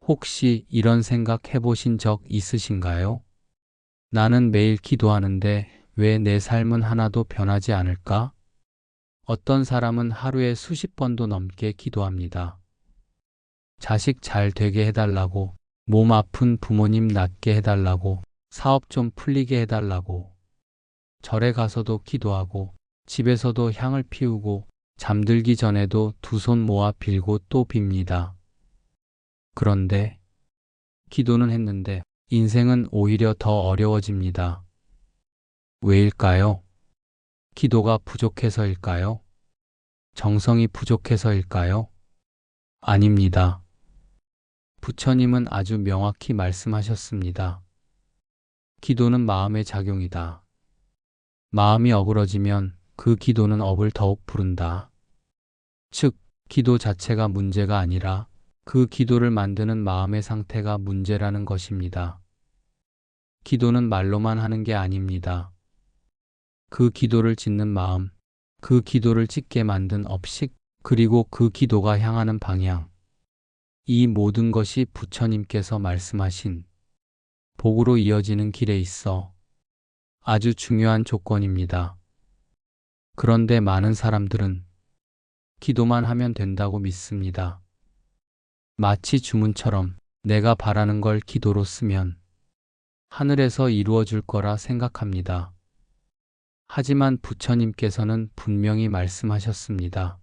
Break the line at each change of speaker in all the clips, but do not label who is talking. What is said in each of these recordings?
혹시 이런 생각 해보신 적 있으신가요? 나는 매일 기도하는데 왜 내 삶은 하나도 변하지 않을까? 어떤 사람은 하루에 수십 번도 넘게 기도합니다. 자식 잘 되게 해달라고, 몸 아픈 부모님 낫게 해달라고, 사업 좀 풀리게 해달라고. 절에 가서도 기도하고, 집에서도 향을 피우고, 잠들기 전에도 두 손 모아 빌고 또 빕니다. 그런데 기도는 했는데 인생은 오히려 더 어려워집니다. 왜일까요? 기도가 부족해서일까요? 정성이 부족해서일까요? 아닙니다. 부처님은 아주 명확히 말씀하셨습니다. 기도는 마음의 작용이다. 마음이 어그러지면 그 기도는 업을 더욱 부른다. 즉, 기도 자체가 문제가 아니라 그 기도를 만드는 마음의 상태가 문제라는 것입니다. 기도는 말로만 하는 게 아닙니다. 그 기도를 짓는 마음, 그 기도를 짓게 만든 업식, 그리고 그 기도가 향하는 방향. 이 모든 것이 부처님께서 말씀하신 복으로 이어지는 길에 있어 아주 중요한 조건입니다. 그런데 많은 사람들은 기도만 하면 된다고 믿습니다. 마치 주문처럼 내가 바라는 걸 기도로 쓰면 하늘에서 이루어 줄 거라 생각합니다. 하지만 부처님께서는 분명히 말씀하셨습니다.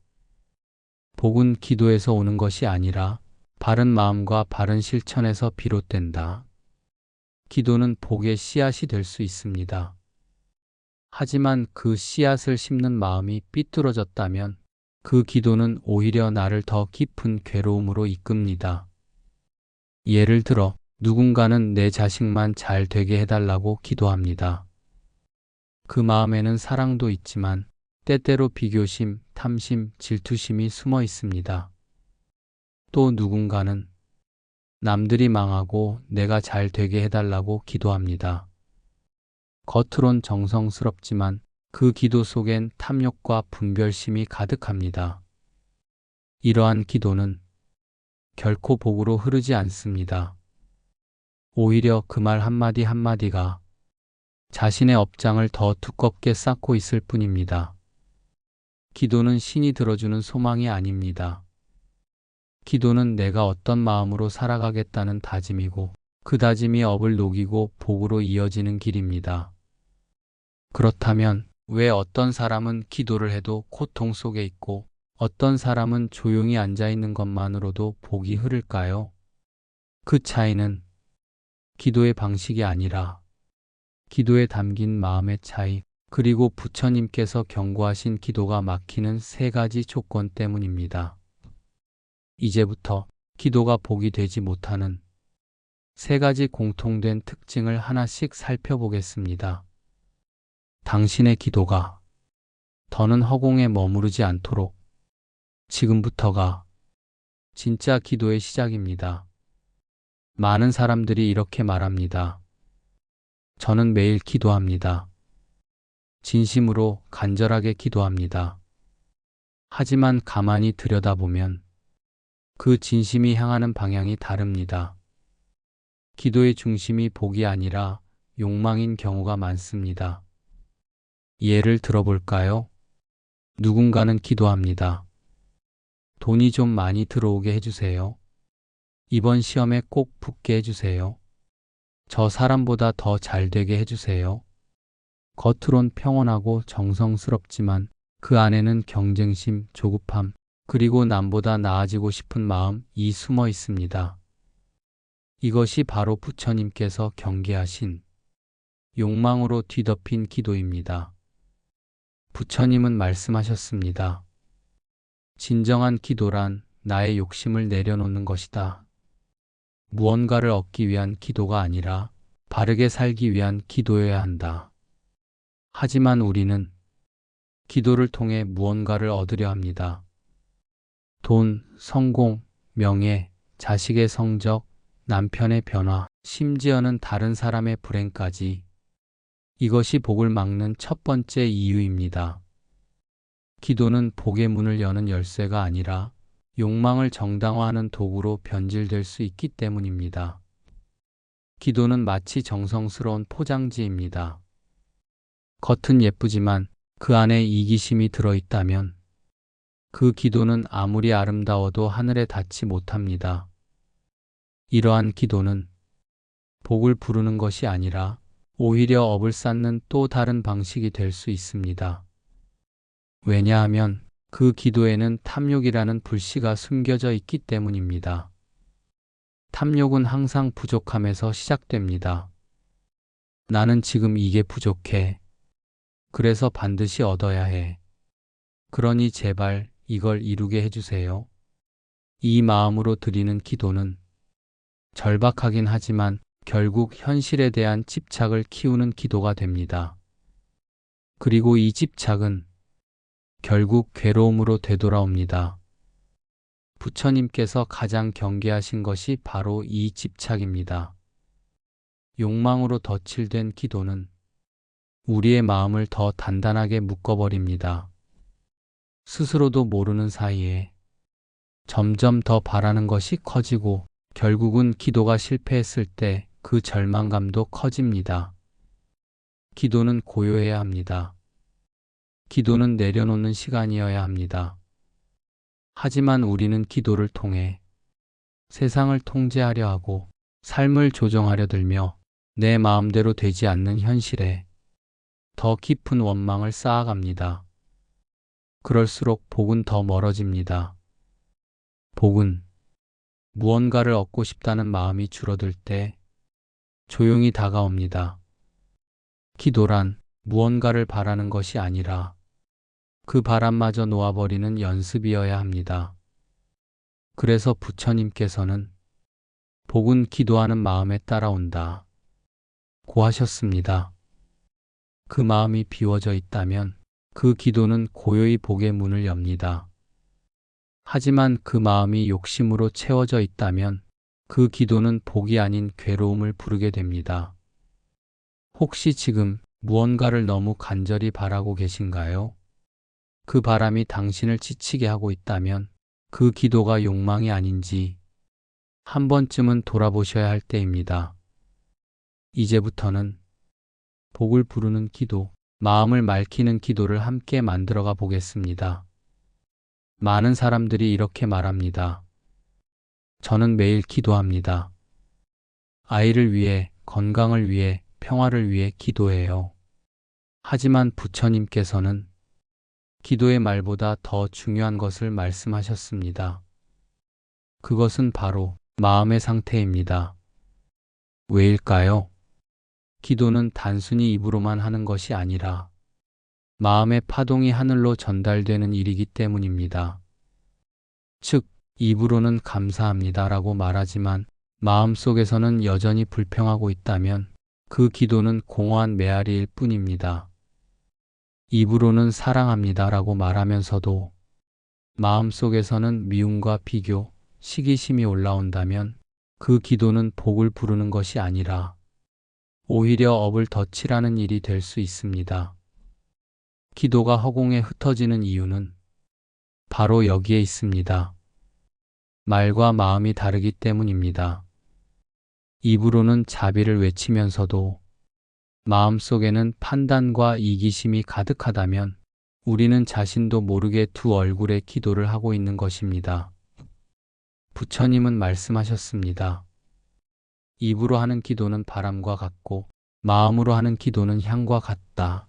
복은 기도에서 오는 것이 아니라 바른 마음과 바른 실천에서 비롯된다. 기도는 복의 씨앗이 될 수 있습니다. 하지만 그 씨앗을 심는 마음이 삐뚤어졌다면 그 기도는 오히려 나를 더 깊은 괴로움으로 이끕니다. 예를 들어 누군가는 내 자식만 잘 되게 해달라고 기도합니다. 그 마음에는 사랑도 있지만 때때로 비교심, 탐심, 질투심이 숨어 있습니다. 또 누군가는 남들이 망하고 내가 잘 되게 해달라고 기도합니다. 겉으론 정성스럽지만 그 기도 속엔 탐욕과 분별심이 가득합니다. 이러한 기도는 결코 복으로 흐르지 않습니다. 오히려 그 말 한마디 한마디가 자신의 업장을 더 두껍게 쌓고 있을 뿐입니다. 기도는 신이 들어주는 소망이 아닙니다. 기도는 내가 어떤 마음으로 살아가겠다는 다짐이고 그 다짐이 업을 녹이고 복으로 이어지는 길입니다. 그렇다면 왜 어떤 사람은 기도를 해도 고통 속에 있고 어떤 사람은 조용히 앉아 있는 것만으로도 복이 흐를까요? 그 차이는 기도의 방식이 아니라 기도에 담긴 마음의 차이, 그리고 부처님께서 경고하신 기도가 막히는 세 가지 조건 때문입니다. 이제부터 기도가 복이 되지 못하는 세 가지 공통된 특징을 하나씩 살펴보겠습니다. 당신의 기도가 더는 허공에 머무르지 않도록 지금부터가 진짜 기도의 시작입니다. 많은 사람들이 이렇게 말합니다. 저는 매일 기도합니다. 진심으로 간절하게 기도합니다. 하지만 가만히 들여다보면 그 진심이 향하는 방향이 다릅니다. 기도의 중심이 복이 아니라 욕망인 경우가 많습니다. 예를 들어볼까요? 누군가는 기도합니다. 돈이 좀 많이 들어오게 해주세요. 이번 시험에 꼭 붙게 해주세요. 저 사람보다 더 잘 되게 해주세요. 겉으론 평온하고 정성스럽지만 그 안에는 경쟁심, 조급함, 그리고 남보다 나아지고 싶은 마음이 숨어 있습니다. 이것이 바로 부처님께서 경계하신 욕망으로 뒤덮인 기도입니다. 부처님은 말씀하셨습니다. 진정한 기도란 나의 욕심을 내려놓는 것이다. 무언가를 얻기 위한 기도가 아니라 바르게 살기 위한 기도여야 한다. 하지만 우리는 기도를 통해 무언가를 얻으려 합니다. 돈, 성공, 명예, 자식의 성적, 남편의 변화, 심지어는 다른 사람의 불행까지. 이것이 복을 막는 첫 번째 이유입니다. 기도는 복의 문을 여는 열쇠가 아니라 욕망을 정당화하는 도구로 변질될 수 있기 때문입니다. 기도는 마치 정성스러운 포장지입니다. 겉은 예쁘지만 그 안에 이기심이 들어있다면 그 기도는 아무리 아름다워도 하늘에 닿지 못합니다. 이러한 기도는 복을 부르는 것이 아니라 오히려 업을 쌓는 또 다른 방식이 될 수 있습니다. 왜냐하면 그 기도에는 탐욕이라는 불씨가 숨겨져 있기 때문입니다. 탐욕은 항상 부족함에서 시작됩니다. 나는 지금 이게 부족해. 그래서 반드시 얻어야 해. 그러니 제발 이걸 이루게 해주세요. 이 마음으로 드리는 기도는 절박하긴 하지만 결국 현실에 대한 집착을 키우는 기도가 됩니다. 그리고 이 집착은 결국 괴로움으로 되돌아옵니다. 부처님께서 가장 경계하신 것이 바로 이 집착입니다. 욕망으로 덧칠된 기도는 우리의 마음을 더 단단하게 묶어버립니다. 스스로도 모르는 사이에 점점 더 바라는 것이 커지고 결국은 기도가 실패했을 때 그 절망감도 커집니다. 기도는 고요해야 합니다. 기도는 내려놓는 시간이어야 합니다. 하지만 우리는 기도를 통해 세상을 통제하려 하고 삶을 조정하려 들며 내 마음대로 되지 않는 현실에 더 깊은 원망을 쌓아갑니다. 그럴수록 복은 더 멀어집니다. 복은 무언가를 얻고 싶다는 마음이 줄어들 때 조용히 다가옵니다. 기도란 무언가를 바라는 것이 아니라 그 바람마저 놓아버리는 연습이어야 합니다. 그래서 부처님께서는 복은 기도하는 마음에 따라온다 고 하셨습니다. 그 마음이 비워져 있다면 그 기도는 고요히 복의 문을 엽니다. 하지만 그 마음이 욕심으로 채워져 있다면 그 기도는 복이 아닌 괴로움을 부르게 됩니다. 혹시 지금 무언가를 너무 간절히 바라고 계신가요? 그 바람이 당신을 지치게 하고 있다면 그 기도가 욕망이 아닌지 한 번쯤은 돌아보셔야 할 때입니다. 이제부터는 복을 부르는 기도, 마음을 맑히는 기도를 함께 만들어가 보겠습니다. 많은 사람들이 이렇게 말합니다. 저는 매일 기도합니다. 아이를 위해, 건강을 위해, 평화를 위해 기도해요. 하지만 부처님께서는 기도의 말보다 더 중요한 것을 말씀하셨습니다. 그것은 바로 마음의 상태입니다. 왜일까요? 기도는 단순히 입으로만 하는 것이 아니라 마음의 파동이 하늘로 전달되는 일이기 때문입니다. 즉, 입으로는 감사합니다라고 말하지만 마음속에서는 여전히 불평하고 있다면 그 기도는 공허한 메아리일 뿐입니다. 입으로는 사랑합니다라고 말하면서도 마음속에서는 미움과 비교, 시기심이 올라온다면 그 기도는 복을 부르는 것이 아니라 오히려 업을 덧칠하는 일이 될 수 있습니다. 기도가 허공에 흩어지는 이유는 바로 여기에 있습니다. 말과 마음이 다르기 때문입니다. 입으로는 자비를 외치면서도 마음속에는 판단과 이기심이 가득하다면 우리는 자신도 모르게 두 얼굴의 기도를 하고 있는 것입니다. 부처님은 말씀하셨습니다. 입으로 하는 기도는 바람과 같고 마음으로 하는 기도는 향과 같다.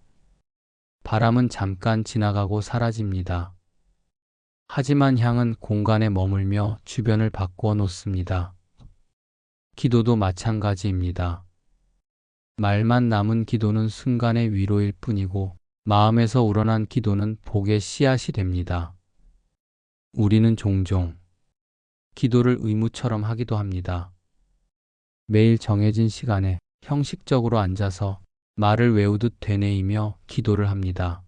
바람은 잠깐 지나가고 사라집니다. 하지만 향은 공간에 머물며 주변을 바꾸어 놓습니다. 기도도 마찬가지입니다. 말만 남은 기도는 순간의 위로일 뿐이고 마음에서 우러난 기도는 복의 씨앗이 됩니다. 우리는 종종 기도를 의무처럼 하기도 합니다. 매일 정해진 시간에 형식적으로 앉아서 말을 외우듯 되뇌이며 기도를 합니다.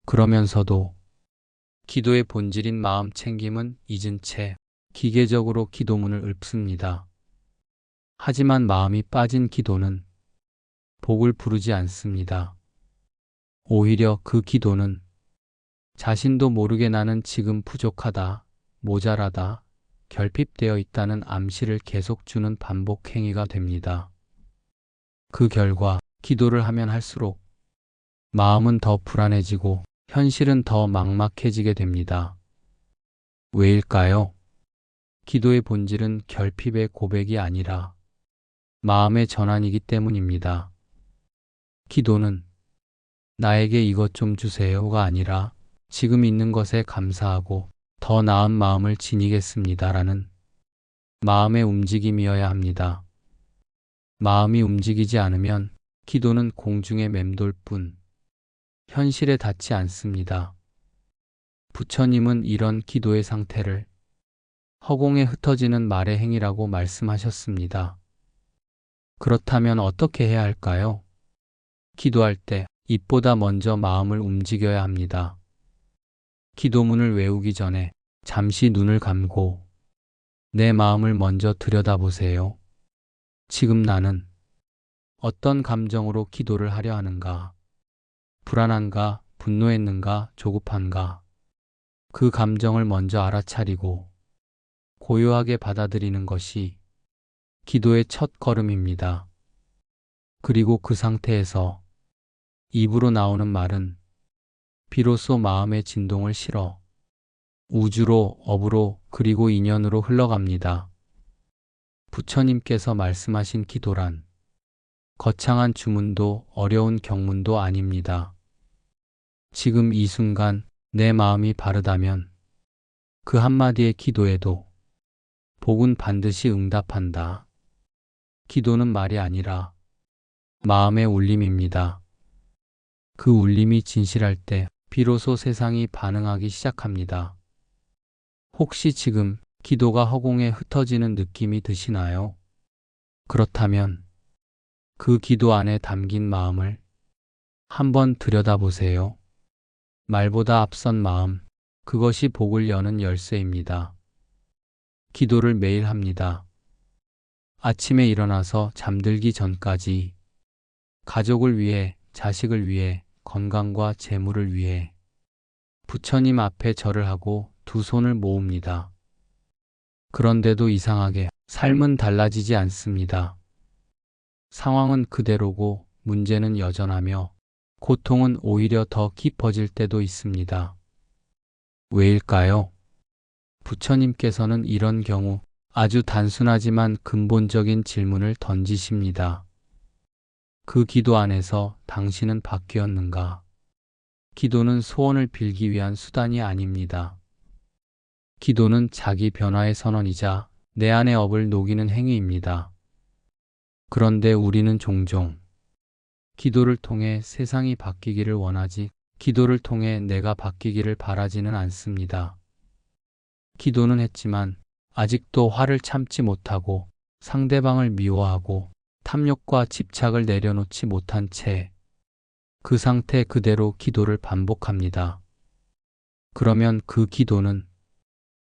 그러면서도 기도의 본질인 마음 챙김은 잊은 채 기계적으로 기도문을 읊습니다. 하지만 마음이 빠진 기도는 복을 부르지 않습니다. 오히려 그 기도는 자신도 모르게 나는 지금 부족하다, 모자라다, 결핍되어 있다는 암시를 계속 주는 반복 행위가 됩니다. 그 결과 기도를 하면 할수록 마음은 더 불안해지고 현실은 더 막막해지게 됩니다. 왜일까요? 기도의 본질은 결핍의 고백이 아니라 마음의 전환이기 때문입니다. 기도는 나에게 이것 좀 주세요가 아니라 지금 있는 것에 감사하고 더 나은 마음을 지니겠습니다라는 마음의 움직임이어야 합니다. 마음이 움직이지 않으면 기도는 공중에 맴돌 뿐 현실에 닿지 않습니다. 부처님은 이런 기도의 상태를 허공에 흩어지는 말의 행위라고 말씀하셨습니다. 그렇다면 어떻게 해야 할까요? 기도할 때 입보다 먼저 마음을 움직여야 합니다. 기도문을 외우기 전에 잠시 눈을 감고 내 마음을 먼저 들여다보세요. 지금 나는 어떤 감정으로 기도를 하려 하는가? 불안한가? 분노했는가? 조급한가? 그 감정을 먼저 알아차리고 고요하게 받아들이는 것이 기도의 첫 걸음입니다. 그리고 그 상태에서 입으로 나오는 말은 비로소 마음의 진동을 실어 우주로, 업으로, 그리고 인연으로 흘러갑니다. 부처님께서 말씀하신 기도란 거창한 주문도 어려운 경문도 아닙니다. 지금 이 순간 내 마음이 바르다면 그 한마디의 기도에도 복은 반드시 응답한다. 기도는 말이 아니라 마음의 울림입니다. 그 울림이 진실할 때 비로소 세상이 반응하기 시작합니다. 혹시 지금 기도가 허공에 흩어지는 느낌이 드시나요? 그렇다면 그 기도 안에 담긴 마음을 한번 들여다보세요. 말보다 앞선 마음, 그것이 복을 여는 열쇠입니다. 기도를 매일 합니다. 아침에 일어나서 잠들기 전까지 가족을 위해, 자식을 위해, 건강과 재물을 위해 부처님 앞에 절을 하고 두 손을 모읍니다. 그런데도 이상하게 삶은 달라지지 않습니다. 상황은 그대로고 문제는 여전하며 고통은 오히려 더 깊어질 때도 있습니다. 왜일까요? 부처님께서는 이런 경우 아주 단순하지만 근본적인 질문을 던지십니다. 그 기도 안에서 당신은 바뀌었는가? 기도는 소원을 빌기 위한 수단이 아닙니다. 기도는 자기 변화의 선언이자 내 안의 업을 녹이는 행위입니다. 그런데 우리는 종종 기도를 통해 세상이 바뀌기를 원하지 기도를 통해 내가 바뀌기를 바라지는 않습니다. 기도는 했지만 아직도 화를 참지 못하고 상대방을 미워하고 탐욕과 집착을 내려놓지 못한 채 그 상태 그대로 기도를 반복합니다. 그러면 그 기도는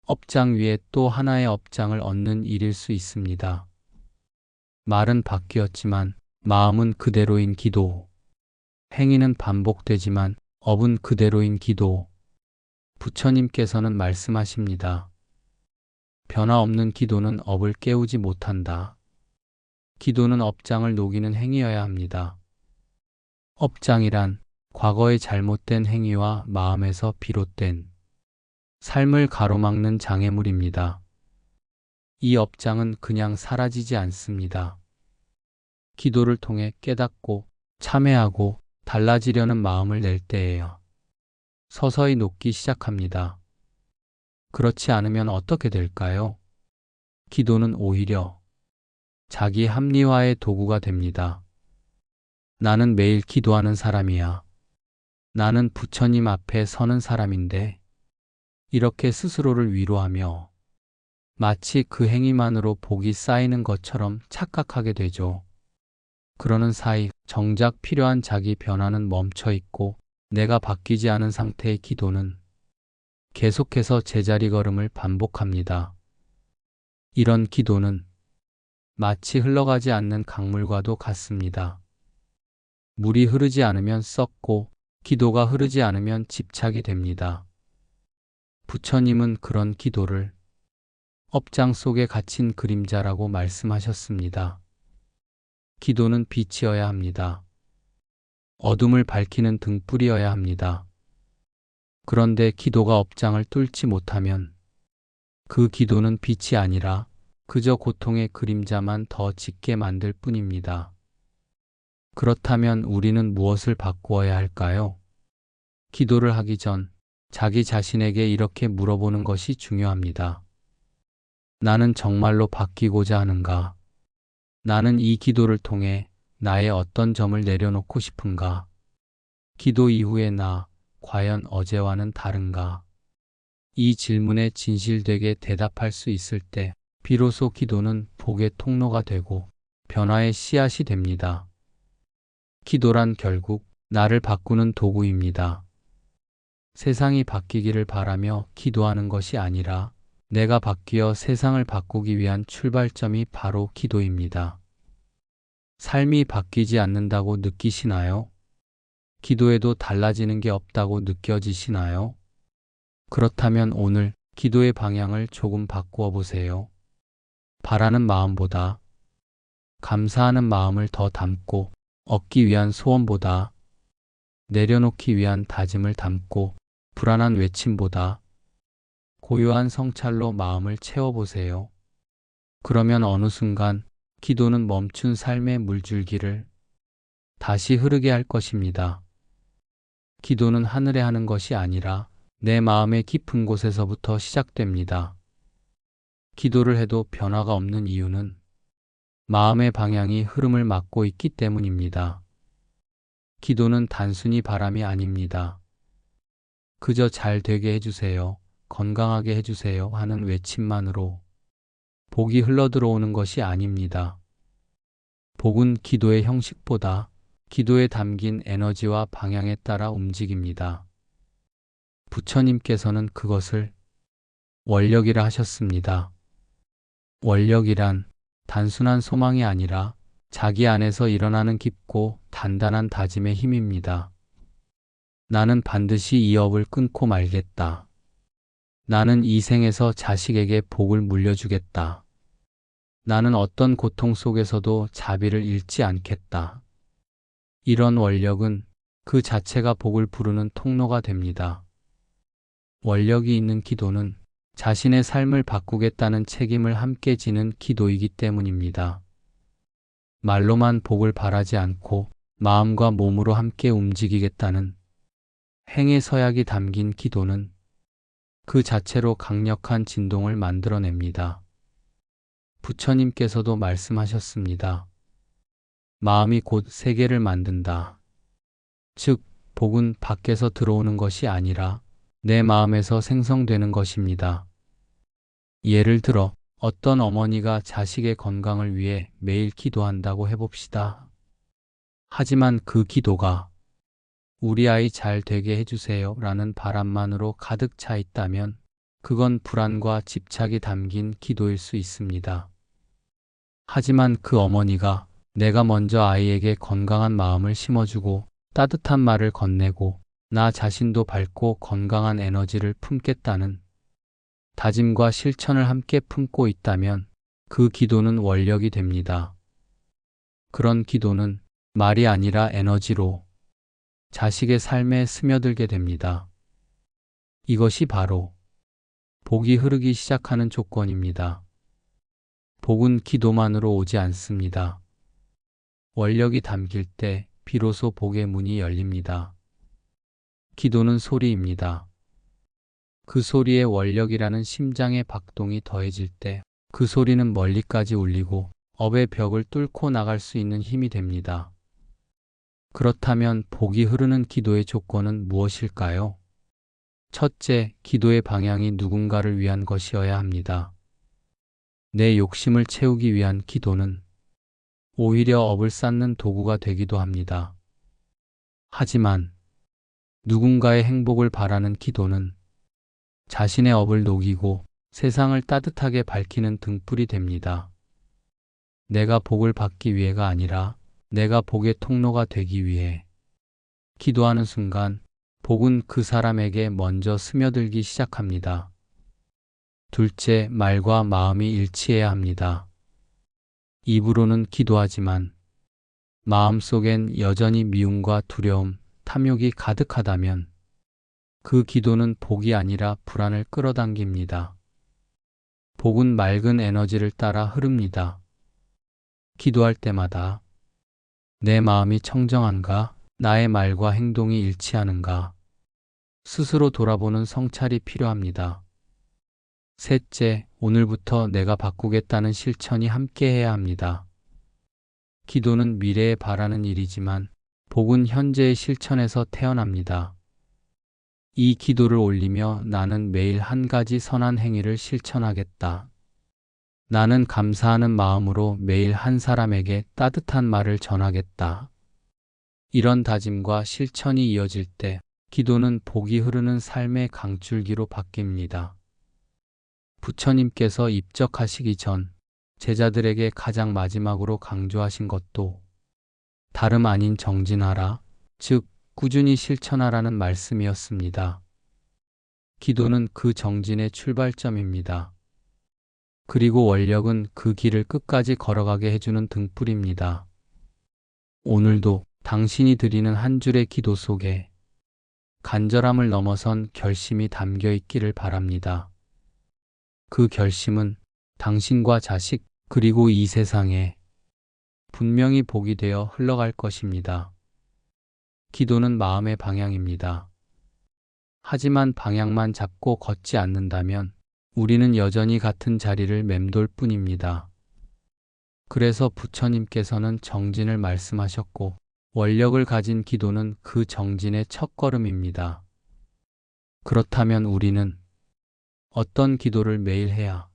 업장 위에 또 하나의 업장을 얻는 일일 수 있습니다. 말은 바뀌었지만 마음은 그대로인 기도. 행위는 반복되지만 업은 그대로인 기도. 부처님께서는 말씀하십니다. 변화 없는 기도는 업을 깨우지 못한다. 기도는 업장을 녹이는 행위여야 합니다. 업장이란 과거의 잘못된 행위와 마음에서 비롯된 삶을 가로막는 장애물입니다. 이 업장은 그냥 사라지지 않습니다. 기도를 통해 깨닫고 참회하고 달라지려는 마음을 낼 때에요. 서서히 녹기 시작합니다. 그렇지 않으면 어떻게 될까요? 기도는 오히려 자기 합리화의 도구가 됩니다. 나는 매일 기도하는 사람이야. 나는 부처님 앞에 서는 사람인데 이렇게 스스로를 위로하며 마치 그 행위만으로 복이 쌓이는 것처럼 착각하게 되죠. 그러는 사이 정작 필요한 자기 변화는 멈춰 있고 내가 바뀌지 않은 상태의 기도는 계속해서 제자리 걸음을 반복합니다. 이런 기도는 마치 흘러가지 않는 강물과도 같습니다. 물이 흐르지 않으면 썩고 기도가 흐르지 않으면 집착이 됩니다. 부처님은 그런 기도를 업장 속에 갇힌 그림자라고 말씀하셨습니다. 기도는 빛이어야 합니다. 어둠을 밝히는 등불이어야 합니다. 그런데 기도가 업장을 뚫지 못하면 그 기도는 빛이 아니라 그저 고통의 그림자만 더 짙게 만들 뿐입니다. 그렇다면 우리는 무엇을 바꾸어야 할까요? 기도를 하기 전 자기 자신에게 이렇게 물어보는 것이 중요합니다. 나는 정말로 바뀌고자 하는가? 나는 이 기도를 통해 나의 어떤 점을 내려놓고 싶은가? 기도 이후의 나, 과연 어제와는 다른가? 이 질문에 진실되게 대답할 수 있을 때 비로소 기도는 복의 통로가 되고 변화의 씨앗이 됩니다. 기도란 결국 나를 바꾸는 도구입니다. 세상이 바뀌기를 바라며 기도하는 것이 아니라 내가 바뀌어 세상을 바꾸기 위한 출발점이 바로 기도입니다. 삶이 바뀌지 않는다고 느끼시나요? 기도에도 달라지는 게 없다고 느껴지시나요? 그렇다면 오늘 기도의 방향을 조금 바꾸어 보세요. 바라는 마음보다 감사하는 마음을 더 담고 얻기 위한 소원보다 내려놓기 위한 다짐을 담고 불안한 외침보다 고요한 성찰로 마음을 채워보세요. 그러면 어느 순간 기도는 멈춘 삶의 물줄기를 다시 흐르게 할 것입니다. 기도는 하늘에 하는 것이 아니라 내 마음의 깊은 곳에서부터 시작됩니다. 기도를 해도 변화가 없는 이유는 마음의 방향이 흐름을 막고 있기 때문입니다. 기도는 단순히 바람이 아닙니다. 그저 잘 되게 해주세요, 건강하게 해주세요 하는 외침만으로 복이 흘러들어오는 것이 아닙니다. 복은 기도의 형식보다 기도에 담긴 에너지와 방향에 따라 움직입니다. 부처님께서는 그것을 원력이라 하셨습니다. 원력이란 단순한 소망이 아니라 자기 안에서 일어나는 깊고 단단한 다짐의 힘입니다. 나는 반드시 이 업을 끊고 말겠다. 나는 이 생에서 자식에게 복을 물려주겠다. 나는 어떤 고통 속에서도 자비를 잃지 않겠다. 이런 원력은 그 자체가 복을 부르는 통로가 됩니다. 원력이 있는 기도는 자신의 삶을 바꾸겠다는 책임을 함께 지는 기도이기 때문입니다. 말로만 복을 바라지 않고 마음과 몸으로 함께 움직이겠다는 행의 서약이 담긴 기도는 그 자체로 강력한 진동을 만들어냅니다. 부처님께서도 말씀하셨습니다. 마음이 곧 세계를 만든다. 즉, 복은 밖에서 들어오는 것이 아니라 내 마음에서 생성되는 것입니다. 예를 들어 어떤 어머니가 자식의 건강을 위해 매일 기도한다고 해봅시다. 하지만 그 기도가 우리 아이 잘 되게 해주세요 라는 바람만으로 가득 차 있다면 그건 불안과 집착이 담긴 기도일 수 있습니다. 하지만 그 어머니가 내가 먼저 아이에게 건강한 마음을 심어주고 따뜻한 말을 건네고 나 자신도 밝고 건강한 에너지를 품겠다는 다짐과 실천을 함께 품고 있다면 그 기도는 원력이 됩니다. 그런 기도는 말이 아니라 에너지로 자식의 삶에 스며들게 됩니다. 이것이 바로 복이 흐르기 시작하는 조건입니다. 복은 기도만으로 오지 않습니다. 원력이 담길 때 비로소 복의 문이 열립니다. 기도는 소리입니다. 그 소리에 원력이라는 심장의 박동이 더해질 때 그 소리는 멀리까지 울리고 업의 벽을 뚫고 나갈 수 있는 힘이 됩니다. 그렇다면 복이 흐르는 기도의 조건은 무엇일까요? 첫째, 기도의 방향이 누군가를 위한 것이어야 합니다. 내 욕심을 채우기 위한 기도는 오히려 업을 쌓는 도구가 되기도 합니다. 하지만 누군가의 행복을 바라는 기도는 자신의 업을 녹이고 세상을 따뜻하게 밝히는 등불이 됩니다. 내가 복을 받기 위해가 아니라 내가 복의 통로가 되기 위해 기도하는 순간 복은 그 사람에게 먼저 스며들기 시작합니다. 둘째, 말과 마음이 일치해야 합니다. 입으로는 기도하지만 마음속엔 여전히 미움과 두려움, 탐욕이 가득하다면 그 기도는 복이 아니라 불안을 끌어당깁니다. 복은 맑은 에너지를 따라 흐릅니다. 기도할 때마다 내 마음이 청정한가? 나의 말과 행동이 일치하는가? 스스로 돌아보는 성찰이 필요합니다. 셋째, 오늘부터 내가 바꾸겠다는 실천이 함께해야 합니다. 기도는 미래에 바라는 일이지만 복은 현재의 실천에서 태어납니다. 이 기도를 올리며 나는 매일 한 가지 선한 행위를 실천하겠다. 나는 감사하는 마음으로 매일 한 사람에게 따뜻한 말을 전하겠다. 이런 다짐과 실천이 이어질 때 기도는 복이 흐르는 삶의 강줄기로 바뀝니다. 부처님께서 입적하시기 전 제자들에게 가장 마지막으로 강조하신 것도 다름 아닌 정진하라, 즉 꾸준히 실천하라는 말씀이었습니다. 기도는 그 정진의 출발점입니다. 그리고 원력은 그 길을 끝까지 걸어가게 해주는 등불입니다. 오늘도 당신이 드리는 한 줄의 기도 속에 간절함을 넘어선 결심이 담겨 있기를 바랍니다. 그 결심은 당신과 자식 그리고 이 세상에 분명히 복이 되어 흘러갈 것입니다. 기도는 마음의 방향입니다. 하지만 방향만 잡고 걷지 않는다면 우리는 여전히 같은 자리를 맴돌 뿐입니다. 그래서 부처님께서는 정진을 말씀하셨고 원력을 가진 기도는 그 정진의 첫걸음입니다. 그렇다면 우리는 어떤 기도를 매일 해야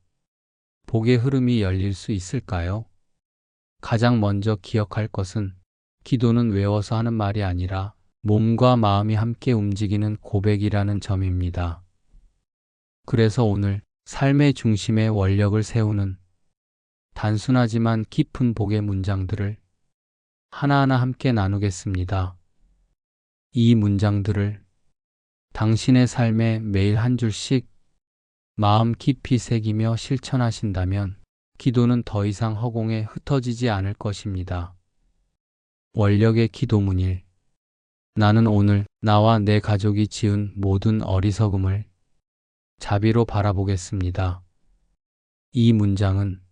복의 흐름이 열릴 수 있을까요? 가장 먼저 기억할 것은 기도는 외워서 하는 말이 아니라 몸과 마음이 함께 움직이는 고백이라는 점입니다. 그래서 오늘 삶의 중심에 원력을 세우는 단순하지만 깊은 복의 문장들을 하나하나 함께 나누겠습니다. 이 문장들을 당신의 삶에 매일 한 줄씩 마음 깊이 새기며 실천하신다면 기도는 더 이상 허공에 흩어지지 않을 것입니다. 원력의 기도문일. 나는 오늘 나와 내 가족이 지은 모든 어리석음을 자비로 바라보겠습니다. 이 문장은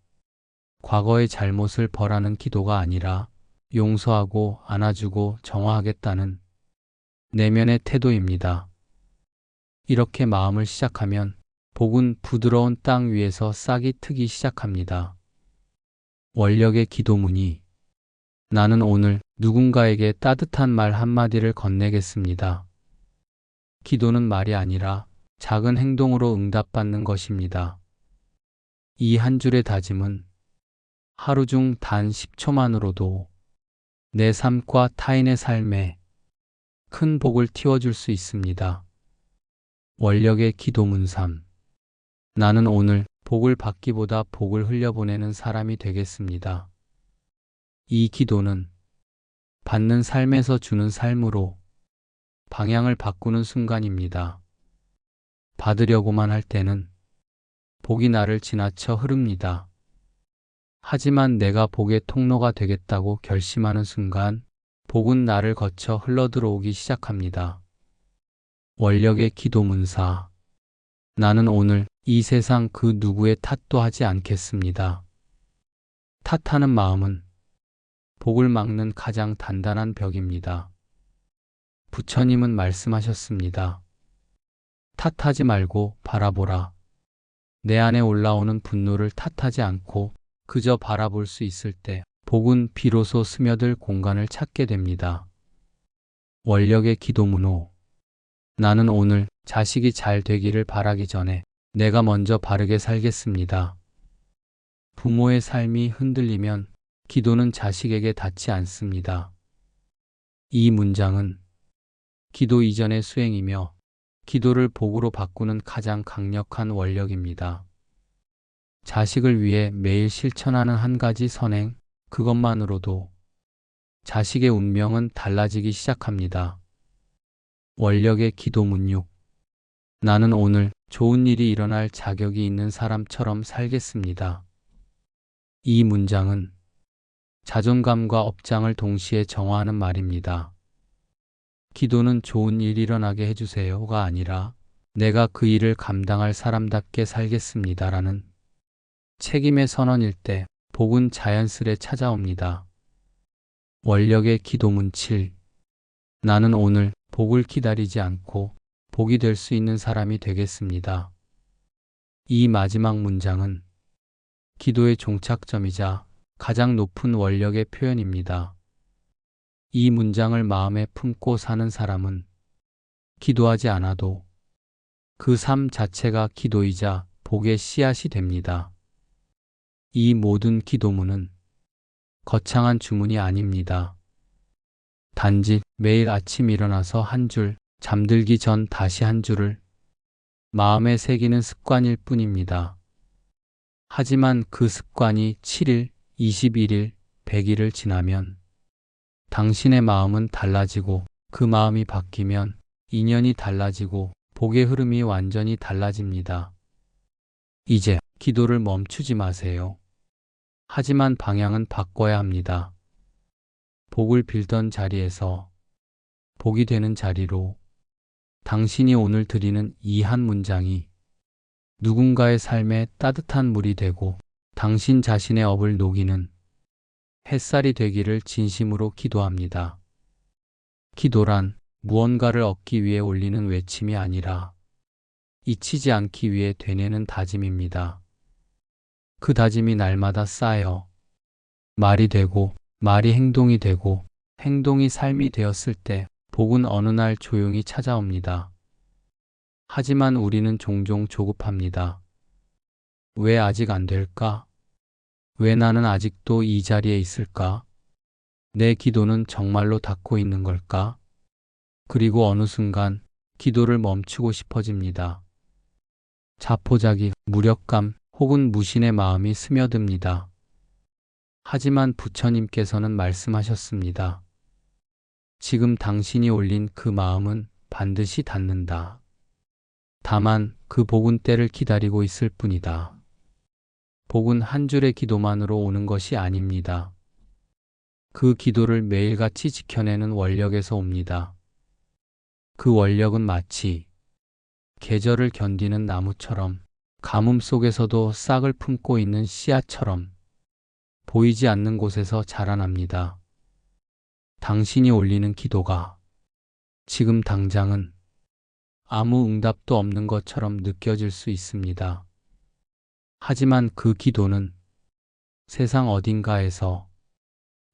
과거의 잘못을 벌하는 기도가 아니라 용서하고 안아주고 정화하겠다는 내면의 태도입니다. 이렇게 마음을 시작하면 복은 부드러운 땅 위에서 싹이 트기 시작합니다. 원력의 기도문이 나는 오늘 누군가에게 따뜻한 말 한마디를 건네겠습니다. 기도는 말이 아니라 작은 행동으로 응답받는 것입니다. 이 한 줄의 다짐은 하루 중 단 10초만으로도 내 삶과 타인의 삶에 큰 복을 틔워줄 수 있습니다. 원력의 기도문 3. 나는 오늘 복을 받기보다 복을 흘려보내는 사람이 되겠습니다. 이 기도는 받는 삶에서 주는 삶으로 방향을 바꾸는 순간입니다. 받으려고만 할 때는 복이 나를 지나쳐 흐릅니다. 하지만 내가 복의 통로가 되겠다고 결심하는 순간 복은 나를 거쳐 흘러들어오기 시작합니다. 원력의 기도문 4. 나는 오늘 이 세상 그 누구의 탓도 하지 않겠습니다. 탓하는 마음은 복을 막는 가장 단단한 벽입니다. 부처님은 말씀하셨습니다. 탓하지 말고 바라보라. 내 안에 올라오는 분노를 탓하지 않고 그저 바라볼 수 있을 때 복은 비로소 스며들 공간을 찾게 됩니다. 원력의 기도문 5. 나는 오늘 자식이 잘 되기를 바라기 전에 내가 먼저 바르게 살겠습니다. 부모의 삶이 흔들리면 기도는 자식에게 닿지 않습니다. 이 문장은 기도 이전의 수행이며 기도를 복으로 바꾸는 가장 강력한 원력입니다. 자식을 위해 매일 실천하는 한 가지 선행, 그것만으로도 자식의 운명은 달라지기 시작합니다. 원력의 기도문 6. 나는 오늘 좋은 일이 일어날 자격이 있는 사람처럼 살겠습니다. 이 문장은 자존감과 업장을 동시에 정화하는 말입니다. 기도는 좋은 일 일어나게 해주세요가 아니라 내가 그 일을 감당할 사람답게 살겠습니다라는 책임의 선언일 때 복은 자연스레 찾아옵니다. 원력의 기도문 7. 나는 오늘 복을 기다리지 않고 복이 될 수 있는 사람이 되겠습니다. 이 마지막 문장은 기도의 종착점이자 가장 높은 원력의 표현입니다. 이 문장을 마음에 품고 사는 사람은 기도하지 않아도 그 삶 자체가 기도이자 복의 씨앗이 됩니다. 이 모든 기도문은 거창한 주문이 아닙니다. 단지 매일 아침 일어나서 한 줄, 잠들기 전 다시 한 줄을 마음에 새기는 습관일 뿐입니다. 하지만 그 습관이 7일, 21일, 100일을 지나면 당신의 마음은 달라지고 그 마음이 바뀌면 인연이 달라지고 복의 흐름이 완전히 달라집니다. 이제 기도를 멈추지 마세요. 하지만 방향은 바꿔야 합니다. 복을 빌던 자리에서 복이 되는 자리로 당신이 오늘 드리는 이 한 문장이 누군가의 삶에 따뜻한 물이 되고 당신 자신의 업을 녹이는 햇살이 되기를 진심으로 기도합니다. 기도란 무언가를 얻기 위해 올리는 외침이 아니라 잊히지 않기 위해 되뇌는 다짐입니다. 그 다짐이 날마다 쌓여 말이 되고 말이 행동이 되고 행동이 삶이 되었을 때 복은 어느 날 조용히 찾아옵니다. 하지만 우리는 종종 조급합니다. 왜 아직 안 될까? 왜 나는 아직도 이 자리에 있을까? 내 기도는 정말로 닿고 있는 걸까? 그리고 어느 순간 기도를 멈추고 싶어집니다. 자포자기, 무력감 혹은 무신의 마음이 스며듭니다. 하지만 부처님께서는 말씀하셨습니다. 지금 당신이 올린 그 마음은 반드시 닿는다. 다만 그 복은 때를 기다리고 있을 뿐이다. 복은 한 줄의 기도만으로 오는 것이 아닙니다. 그 기도를 매일같이 지켜내는 원력에서 옵니다. 그 원력은 마치 계절을 견디는 나무처럼 가뭄 속에서도 싹을 품고 있는 씨앗처럼 보이지 않는 곳에서 자라납니다. 당신이 올리는 기도가 지금 당장은 아무 응답도 없는 것처럼 느껴질 수 있습니다. 하지만 그 기도는 세상 어딘가에서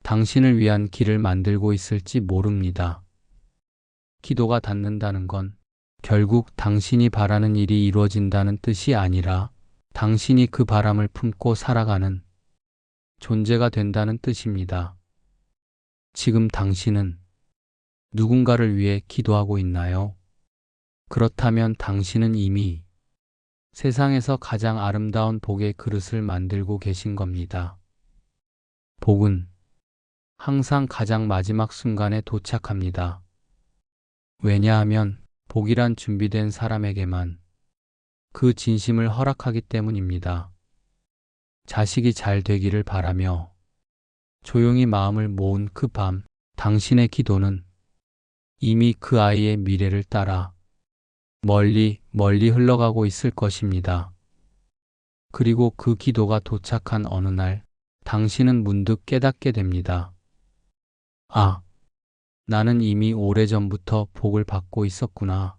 당신을 위한 길을 만들고 있을지 모릅니다. 기도가 닿는다는 건 결국 당신이 바라는 일이 이루어진다는 뜻이 아니라 당신이 그 바람을 품고 살아가는 존재가 된다는 뜻입니다. 지금 당신은 누군가를 위해 기도하고 있나요? 그렇다면 당신은 이미 세상에서 가장 아름다운 복의 그릇을 만들고 계신 겁니다. 복은 항상 가장 마지막 순간에 도착합니다. 왜냐하면 복이란 준비된 사람에게만 그 진심을 허락하기 때문입니다. 자식이 잘 되기를 바라며 조용히 마음을 모은 그 밤, 당신의 기도는 이미 그 아이의 미래를 따라 멀리 멀리 흘러가고 있을 것입니다. 그리고 그 기도가 도착한 어느 날, 당신은 문득 깨닫게 됩니다. 아, 나는 이미 오래전부터 복을 받고 있었구나.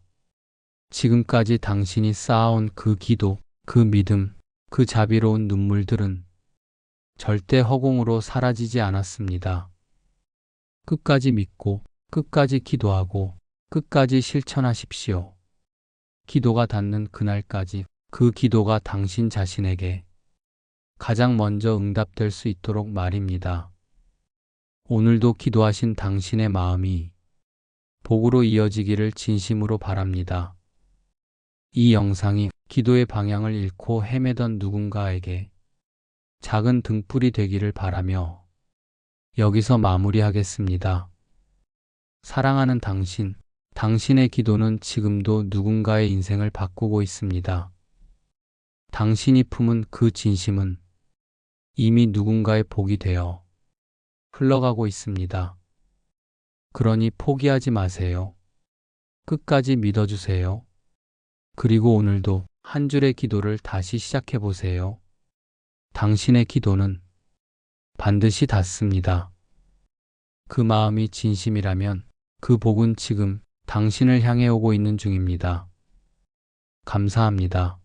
지금까지 당신이 쌓아온 그 기도, 그 믿음, 그 자비로운 눈물들은 절대 허공으로 사라지지 않았습니다. 끝까지 믿고, 끝까지 기도하고, 끝까지 실천하십시오. 기도가 닿는 그날까지 그 기도가 당신 자신에게 가장 먼저 응답될 수 있도록 말입니다. 오늘도 기도하신 당신의 마음이 복으로 이어지기를 진심으로 바랍니다. 이 영상이 기도의 방향을 잃고 헤매던 누군가에게 작은 등불이 되기를 바라며 여기서 마무리하겠습니다. 사랑하는 당신, 당신의 기도는 지금도 누군가의 인생을 바꾸고 있습니다. 당신이 품은 그 진심은 이미 누군가의 복이 되어 흘러가고 있습니다. 그러니 포기하지 마세요. 끝까지 믿어주세요. 그리고 오늘도 한 줄의 기도를 다시 시작해 보세요. 당신의 기도는 반드시 닿습니다. 그 마음이 진심이라면 그 복은 지금 당신을 향해 오고 있는 중입니다. 감사합니다.